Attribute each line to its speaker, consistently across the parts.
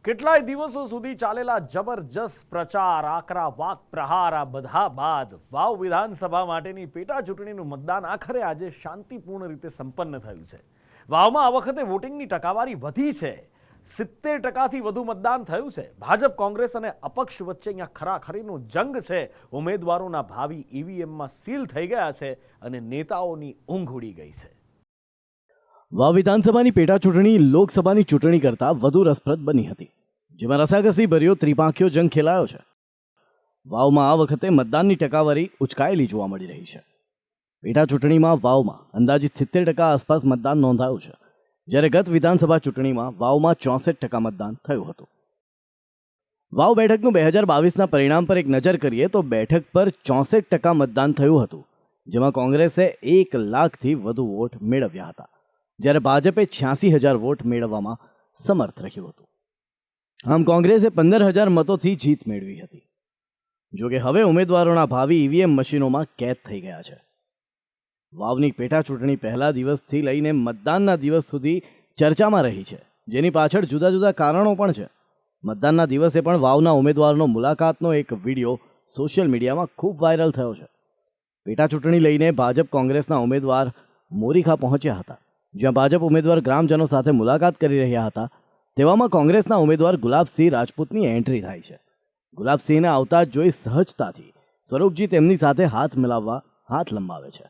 Speaker 1: કેટલાય દિવસો સુધી ચાલેલા જબરજસ્ત પ્રચાર, આકરા વાક પ્રહાર આ બધા બાદ વાવ વિધાનસભા માટેની પેટા ચૂંટણીનું મતદાન આખરે આજે શાંતિપૂર્ણ રીતે સંપન્ન થયું છે. વાવમાં આ વખતે વોટિંગની ટકાવારી વધી છે. 70%થી વધુ મતદાન થયું છે. ભાજપ, કોંગ્રેસ અને અપક્ષ વચ્ચે અહીંયા ખરાખરીનો જંગ છે. ઉમેદવારોના ભાવિ ઈવીએમમાં સીલ થઈ ગયા છે અને નેતાઓની ઊંઘ ઉડી ગઈ છે.
Speaker 2: વાવ વિધાનસભાની પેટા ચૂંટણી લોકસભાની ચૂંટણી કરતાં વધુ રસપ્રદ બની હતી, જેમાં રસાકસી ભર્યો ત્રિપાંખીયો જંગ ખેલાયો છે. વાવમાં આ વખતે મતદાનની ટકાવારી ઉચકાયેલી જોવા મળી રહી છે. પેટા ચૂંટણીમાં વાવમાં અંદાજિત 70% આસપાસ મતદાન નોંધાયું છે, જ્યારે ગત વિધાનસભા ચૂંટણીમાં વાવમાં 64% મતદાન થયું હતું. વાવ બેઠકનું 2022ના પરિણામ પર એક નજર કરીએ તો બેઠક પર 64% મતદાન થયું હતું, જેમાં કોંગ્રેસે 1 લાખથી વધુ વોટ મેળવ્યા હતા, જ્યારે ભાજપે 86,000 વોટ મેળવવામાં સમર્થ રહ્યું હતું. આમ કોંગ્રેસે 15,000 મતોથી જીત મેળવી હતી. જોકે હવે ઉમેદવારોના ભાવિ ઈવીએમ મશીનોમાં કેદ થઈ ગયા છે. વાવની પેટા ચૂંટણી પહેલા દિવસથી લઈને મતદાનના દિવસ સુધી ચર્ચામાં રહી છે, જેની પાછળ જુદા જુદા કારણો પણ છે. મતદાનના દિવસે પણ વાવના ઉમેદવારનો મુલાકાતનો એક વિડીયો સોશિયલ મીડિયામાં ખૂબ વાયરલ થયો છે. પેટા ચૂંટણી લઈને ભાજપ કોંગ્રેસના ઉમેદવાર મોરીખા પહોંચ્યા હતા, જ્યાં ભાજપ ઉમેદવાર ગ્રામજનો સાથે મુલાકાત કરી રહ્યા હતા. તેવામાં કોંગ્રેસના ઉમેદવાર ગુલાબસિંહ રાજપૂતની એન્ટ્રી થાય છે. ગુલાબસિંહને આવતા જ જોઈ સહજતાથી સ્વરૂપજી તેમની સાથે હાથ મિલાવવા હાથ લંબાવે છે,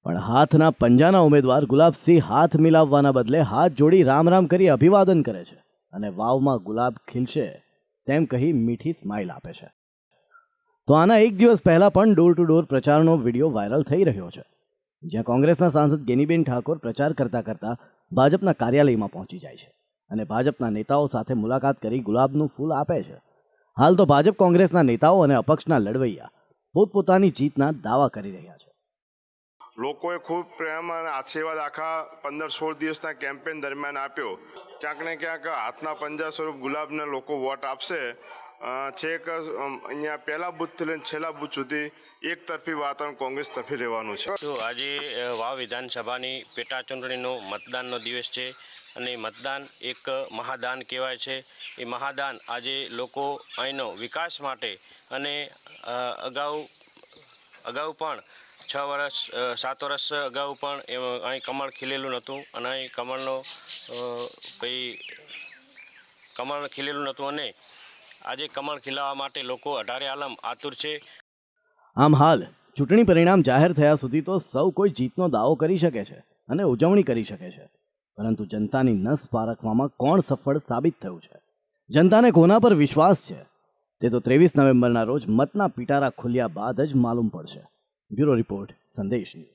Speaker 2: પણ હાથના પંજાના ઉમેદવાર ગુલાબસિંહ હાથ મિલાવવાના બદલે હાથ જોડી રામ રામ કરી અભિવાદન કરે છે અને વાવમાં ગુલાબ ખીલશે તેમ કહી મીઠી સ્માઇલ આપે છે. તો આના એક દિવસ પહેલા પણ ડોર ટુ ડોર પ્રચારનો વિડીયો વાયરલ થઈ રહ્યો છે, જ્યાં કોંગ્રેસના સાંસદ ગેનીબેન ઠાકોર પ્રચાર કરતા ભાજપના કાર્યાલયમાં પહોંચી જાય છે અને ભાજપના નેતાઓ સાથે મુલાકાત કરી ગુલાબનું ફૂલ આપે છે. હાલ તો ભાજપ કોંગ્રેસના નેતાઓ અને અપક્ષના લડવૈયા પોતપોતાની જીતના દાવા કરી રહ્યા છે.
Speaker 3: લોકોએ ખૂબ પ્રેમ અને આશીર્વાદ આખા 15-16 દિવસના કેમ્પેન દરમિયાન આપ્યો. ક્યાંક ને ક્યાંક હાથના પંજા સ્વરૂપ ગુલાબને લોકો વોટ આપશે. છેક અહીંયા પહેલા બૂથથી લઈને છેલ્લા બૂથ સુધી એક તરફી વાતાવરણ કોંગ્રેસ તરફી રહેવાનું છે.
Speaker 4: તો આજે વાવ વિધાનસભાની પેટા ચૂંટણીનો મતદાનનો દિવસ છે અને મતદાન એક મહાદાન કહેવાય છે. એ મહાદાન આજે લોકો અહીંનો વિકાસ માટે અને અગાઉ પણ 7 વર્ષ અગાઉ પણ અહીં કમળ ખીલેલું નહોતું અને અહીં કમળ ખીલેલું નહોતું અને આજે કમળ ખીલાવવા માટે લોકો 18 આલમ આતુર છે.
Speaker 2: આમ હાલ ચૂંટણી પરિણામ જાહેર થયા સુધી તો સૌ કોઈ જીતનો દાવો કરી શકે છે અને ઉજવણી કરી શકે છે, પરંતુ જનતાની નસ પારખવામાં કોણ સફળ સાબિત થયું છે, જનતાને કોના પર વિશ્વાસ છે, તે તો 23 નવેમ્બરના રોજ મતના પિટારા ખુલ્યા બાદ જ માલુમ પડશે. બ્યુરો રિપોર્ટ, સંદેશ ન્યૂઝ.